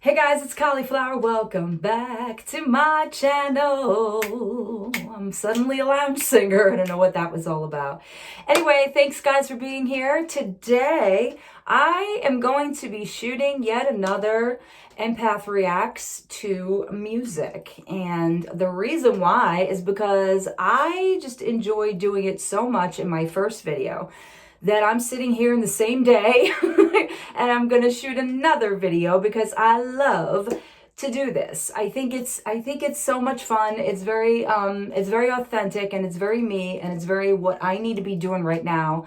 Hey guys, it's Cauliflower. Welcome back to my channel. I'm suddenly a lounge singer. I don't know what that was all about. Anyway, thanks guys for being here. Today, I am going to be shooting yet another Empath Reacts to music. And the reason why is because I just enjoyed doing it so much in my first video that I'm sitting here in the same day and I'm gonna shoot another video because I love to do this. I think it's so much fun. It's very authentic, and it's very me, and it's very what I need to be doing right now,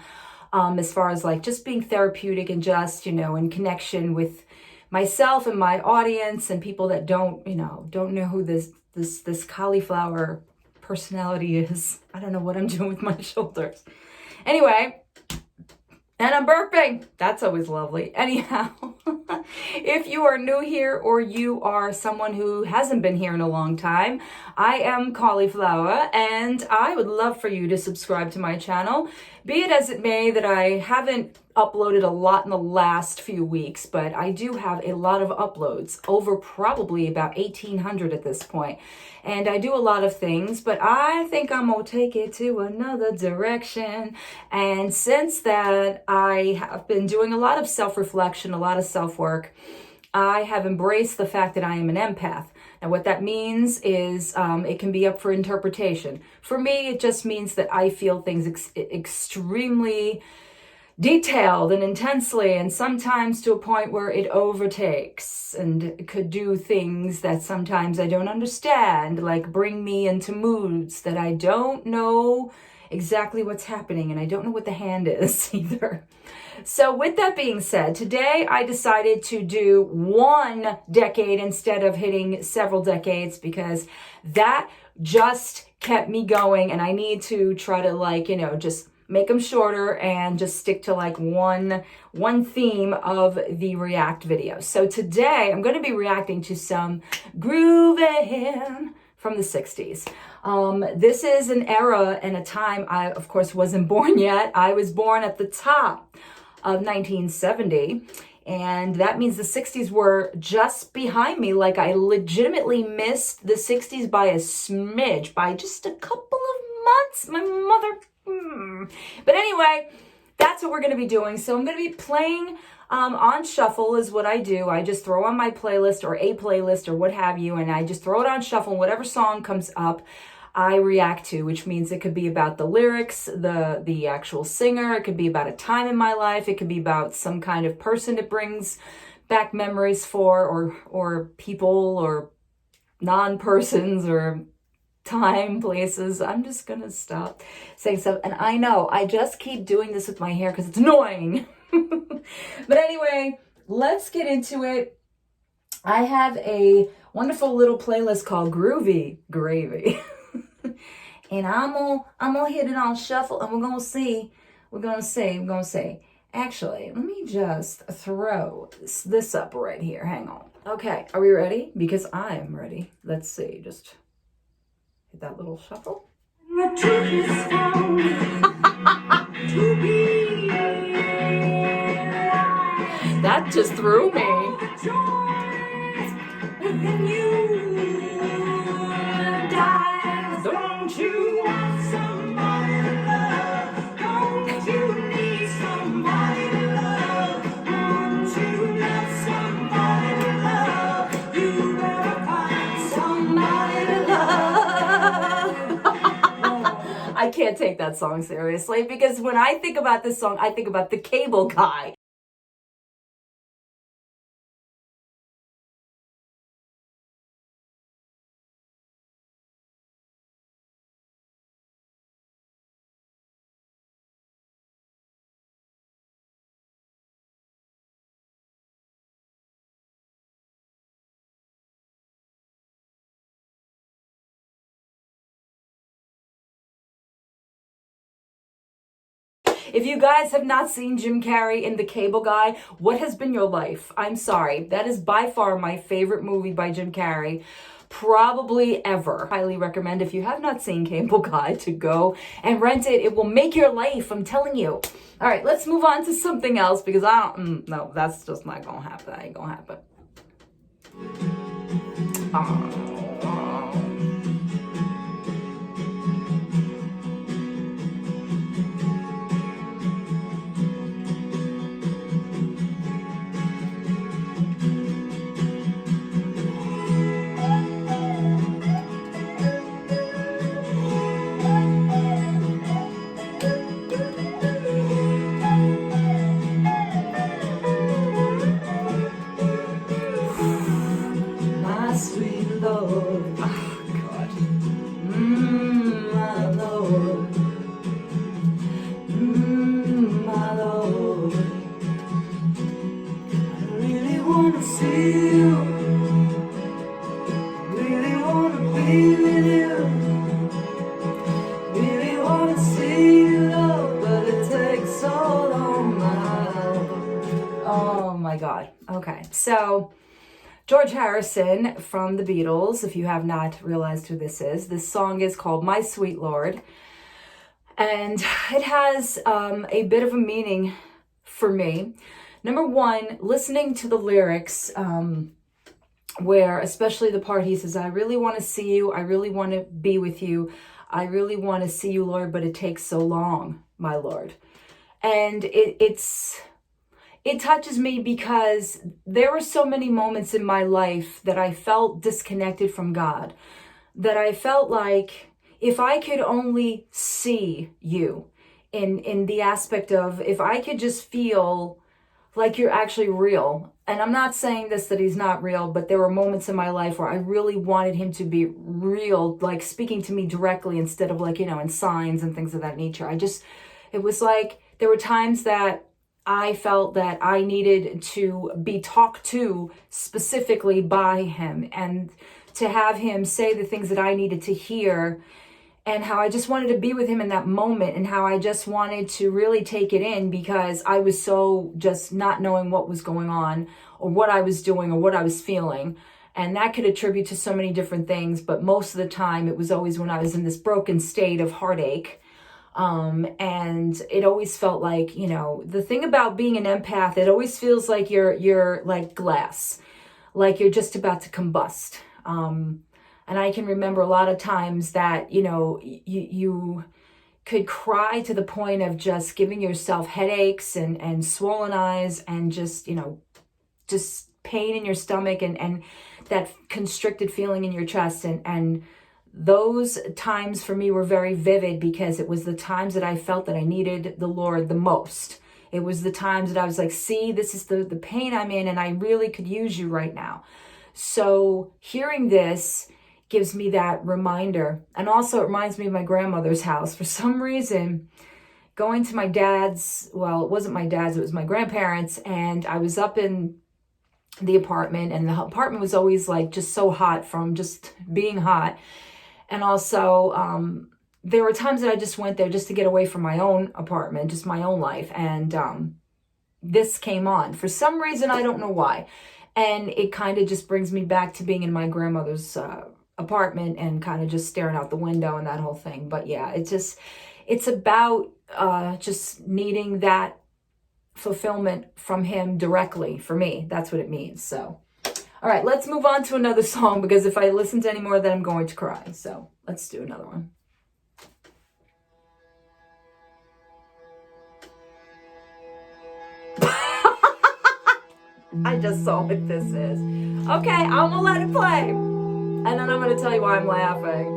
as far as like just being therapeutic and just, in connection with myself and my audience and people that don't know who this cauliflower personality is. I don't know what I'm doing with my shoulders. Anyway, and I'm burping. That's always lovely. Anyhow, if you are new here or you are someone who hasn't been here in a long time, I am Cauliflower, and I would love for you to subscribe to my channel. Be it as it may that I haven't uploaded a lot in the last few weeks, but I do have a lot of uploads, over probably about 1,800 at this point. And I do a lot of things, but I think I'm gonna take it to another direction. And since that, I have been doing a lot of self-reflection, a lot of self-work. I have embraced the fact that I am an empath. Now, what that means is it can be up for interpretation. For me, it just means that I feel things extremely detailed and intensely, and sometimes to a point where it overtakes and could do things that sometimes I don't understand, like bring me into moods that I don't know exactly what's happening, and I don't know what the hand is either. So with that being said, today I decided to do one decade instead of hitting several decades, because that just kept me going, and I need to try to just make them shorter and just stick to like one theme of the react video. So today I'm going to be reacting to some groovy from the 60s. This is an era and a time I, of course, wasn't born yet. I was born at the top of 1970. And that means the 60s were just behind me. Like, I legitimately missed the 60s by a smidge, by just a couple of months. My mother... But anyway, that's what we're going to be doing. So I'm going to be playing on shuffle is what I do. I just throw on my playlist or a playlist or what have you, and I just throw it on shuffle. Whatever song comes up, I react to, which means it could be about the lyrics, the actual singer. It could be about a time in my life. It could be about some kind of person it brings back memories for, or people, or non-persons, or time, places. I'm just gonna stop saying stuff. And I know I just keep doing this with my hair because it's annoying. But anyway, let's get into it. I have a wonderful little playlist called Groovy Gravy. And I'm gonna hit it on shuffle, and we're gonna see. Actually, let me just throw this up right here. Hang on. Okay, are we ready? Because I am ready. Let's see. Just hit that little shuffle. The truth is found to be. That just threw me. Within you, dies. Don't you want somebody to love? Don't you need somebody to love? Won't you love somebody to love? You better find somebody to love. I can't take that song seriously, because when I think about this song, I think about the cable guy. If you guys have not seen Jim Carrey in The Cable Guy, what has been your life? I'm sorry. That is by far my favorite movie by Jim Carrey, probably ever. Highly recommend, if you have not seen Cable Guy, to go and rent it. It will make your life, I'm telling you. All right, let's move on to something else, because no, that's just not gonna happen. That ain't gonna happen. My sweet Lord, oh God, my Lord, my Lord, I really wanna see you, really wanna be with you, really wanna see you, love, but it takes so long, my Lord. Oh my God, okay, so George Harrison from the Beatles, if you have not realized who this is. This song is called My Sweet Lord. And it has a bit of a meaning for me. Number one, listening to the lyrics, where especially the part he says, I really want to see you. I really want to be with you. I really want to see you, Lord, but it takes so long, my Lord. And it touches me because there were so many moments in my life that I felt disconnected from God, that I felt like if I could only see you in the aspect of, if I could just feel like you're actually real. And I'm not saying this that he's not real, but there were moments in my life where I really wanted him to be real, like speaking to me directly instead of like, in signs and things of that nature. It was like there were times that I felt that I needed to be talked to specifically by him and to have him say the things that I needed to hear, and how I just wanted to be with him in that moment, and how I just wanted to really take it in because I was so just not knowing what was going on or what I was doing or what I was feeling. And that could attribute to so many different things, but most of the time it was always when I was in this broken state of heartache. And it always felt like, the thing about being an empath, it always feels like you're like glass, like you're just about to combust. And I can remember a lot of times that, you could cry to the point of just giving yourself headaches and swollen eyes and just pain in your stomach and that constricted feeling in your chest. And those times for me were very vivid because it was the times that I felt that I needed the Lord the most. It was the times that I was like, see, this is the pain I'm in, and I really could use you right now. So hearing this gives me that reminder. And also it reminds me of my grandmother's house. For some reason, going to my dad's, well, it wasn't my dad's, it was my grandparents, and I was up in the apartment, and the apartment was always like just so hot from just being hot. And also, there were times that I just went there just to get away from my own apartment, just my own life. And this came on. For some reason, I don't know why. And it kind of just brings me back to being in my grandmother's apartment and kind of just staring out the window and that whole thing. But yeah, it's about just needing that fulfillment from him directly for me. That's what it means. So. All right, let's move on to another song because if I listen to any more, then I'm going to cry. So let's do another one. I just saw what this is. Okay, I'm going to let it play. And then I'm going to tell you why I'm laughing.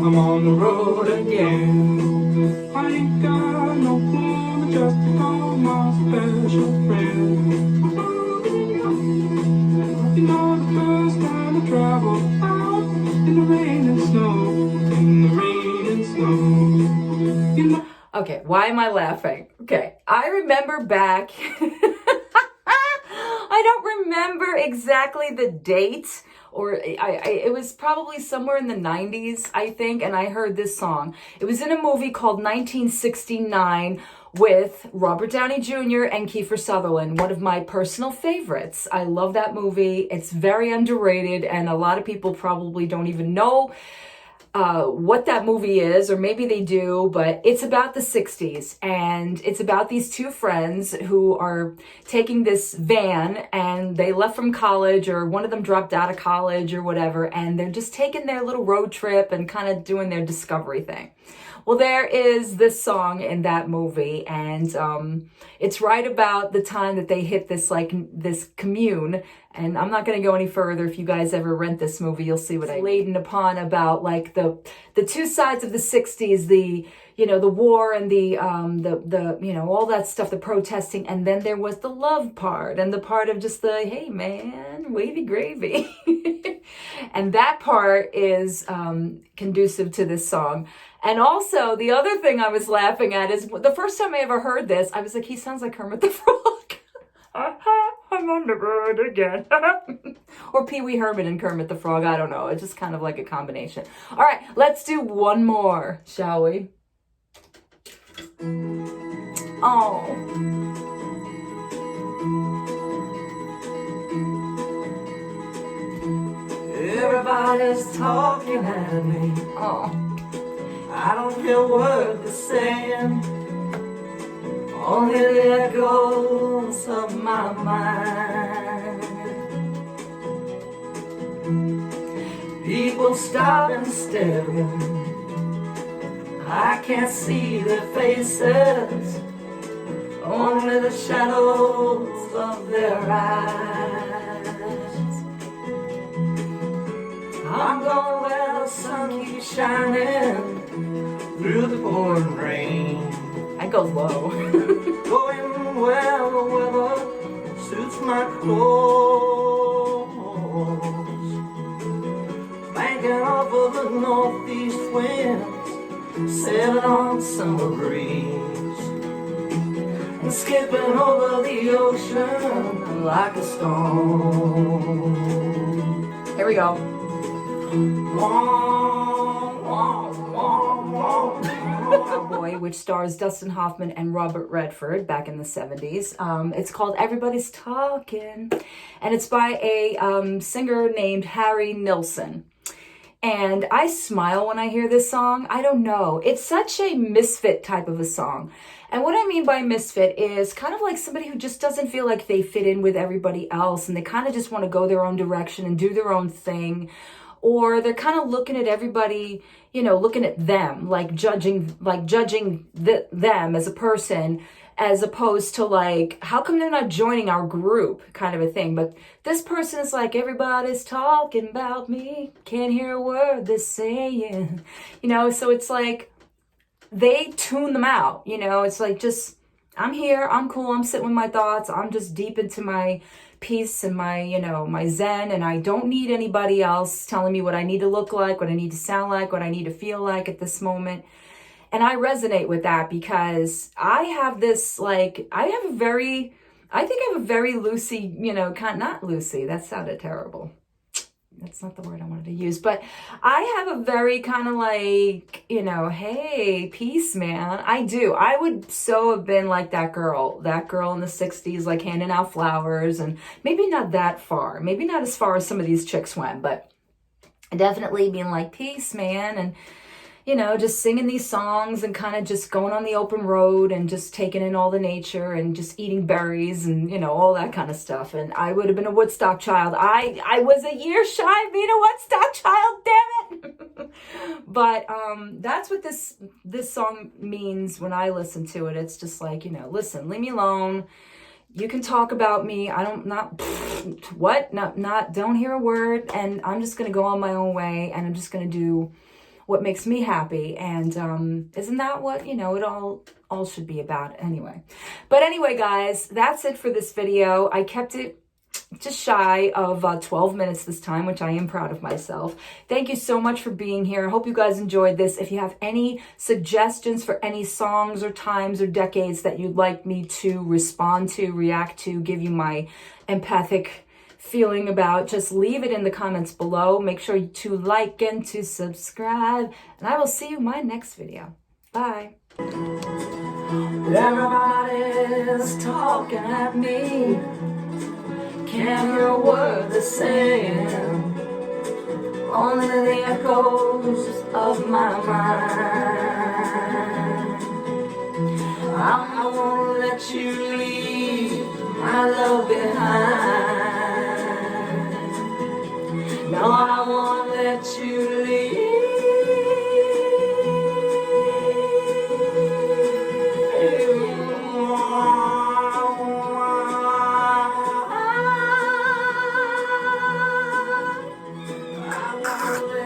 I'm on the road again. I ain't got no phone just to call my special friend. The first time I traveled out in the rain and snow, in the rain and snow. Okay, why am I laughing? Okay, I remember back. I don't remember exactly the date, or it was probably somewhere in the 90s, I think, and I heard this song. It was in a movie called 1969 with Robert Downey Jr. and Kiefer Sutherland, one of my personal favorites. I love that movie. It's very underrated, and a lot of people probably don't even know what that movie is, or maybe they do, but it's about the 60s, and it's about these two friends who are taking this van, and they left from college, or one of them dropped out of college or whatever, and they're just taking their little road trip and kind of doing their discovery thing. Well, there is this song in that movie, and it's right about the time that they hit this, like, this commune. And I'm not going to go any further. If you guys ever rent this movie, you'll see what I laden upon about, like, the two sides of the 60s, the, you know, the war and the you know, all that stuff, the protesting. And then there was the love part, and the part of just the, hey man, wavy gravy. And that part is conducive to this song. And also, the other thing I was laughing at is the first time I ever heard this, I was like, he sounds like Kermit the Frog. I'm on the road again. Or Pee Wee Herman and Kermit the Frog. I don't know. It's just kind of like a combination. All right, let's do one more, shall we? Oh. Everybody's talking at me. Oh. I don't hear a word they're saying, only the echoes of my mind. People stop and stare, I can't see their faces, only the shadows of their eyes. I'm going where the sun keeps shining through the pouring rain. That goes low. Going where the weather suits my clothes. Banking off of the northeast winds, sailing on summer breeze, and skipping over the ocean like a stone. Here we go. Boy, which stars Dustin Hoffman and Robert Redford back in the 70s. It's called Everybody's Talking, and it's by a singer named Harry Nilsson. And I smile when I hear this song. I don't know. It's such a misfit type of a song. And what I mean by misfit is kind of like somebody who just doesn't feel like they fit in with everybody else, and they kind of just want to go their own direction and do their own thing. Or they're kind of looking at everybody, you know, looking at them, like judging them as a person, as opposed to like, how come they're not joining our group kind of a thing. But this person is like, everybody's talking about me, can't hear a word they're saying, you know. So it's like they tune them out, you know. It's like, just, I'm here, I'm cool, I'm sitting with my thoughts, I'm just deep into my peace and my, you know, my zen, and I don't need anybody else telling me what I need to look like, what I need to sound like, what I need to feel like at this moment. And I resonate with that because I have this, like, I think I have a very loosey, you know, not loosey, that sounded terrible. That's not the word I wanted to use, but I have a very kind of like, you know, hey, peace, man. I do. I would so have been like that girl in the 60s, like handing out flowers, and maybe not that far, maybe not as far as some of these chicks went, but definitely being like, peace, man. And, you know, just singing these songs and kind of just going on the open road and just taking in all the nature and just eating berries and, you know, all that kind of stuff. And I would have been a Woodstock child. I was a year shy of being a Woodstock child, damn it. But that's what this song means when I listen to it. It's just like, you know, listen, leave me alone. You can talk about me. I don't, don't hear a word. And I'm just going to go on my own way, and I'm just going to do what makes me happy. And isn't that what, you know, it all should be about anyway. But anyway, guys, that's it for this video. I kept it just shy of 12 minutes this time, which I am proud of myself. Thank you so much for being here. I hope you guys enjoyed this. If you have any suggestions for any songs or times or decades that you'd like me to respond to, react to, give you my empathic feeling about, just leave it in the comments below. Make sure to like and to subscribe, and I will see you in my next video. Bye. Everybody's talking at me, can't hear a word they're saying, only the echoes of my mind. I won't let you leave my love behind. No, I won't let you leave. I won't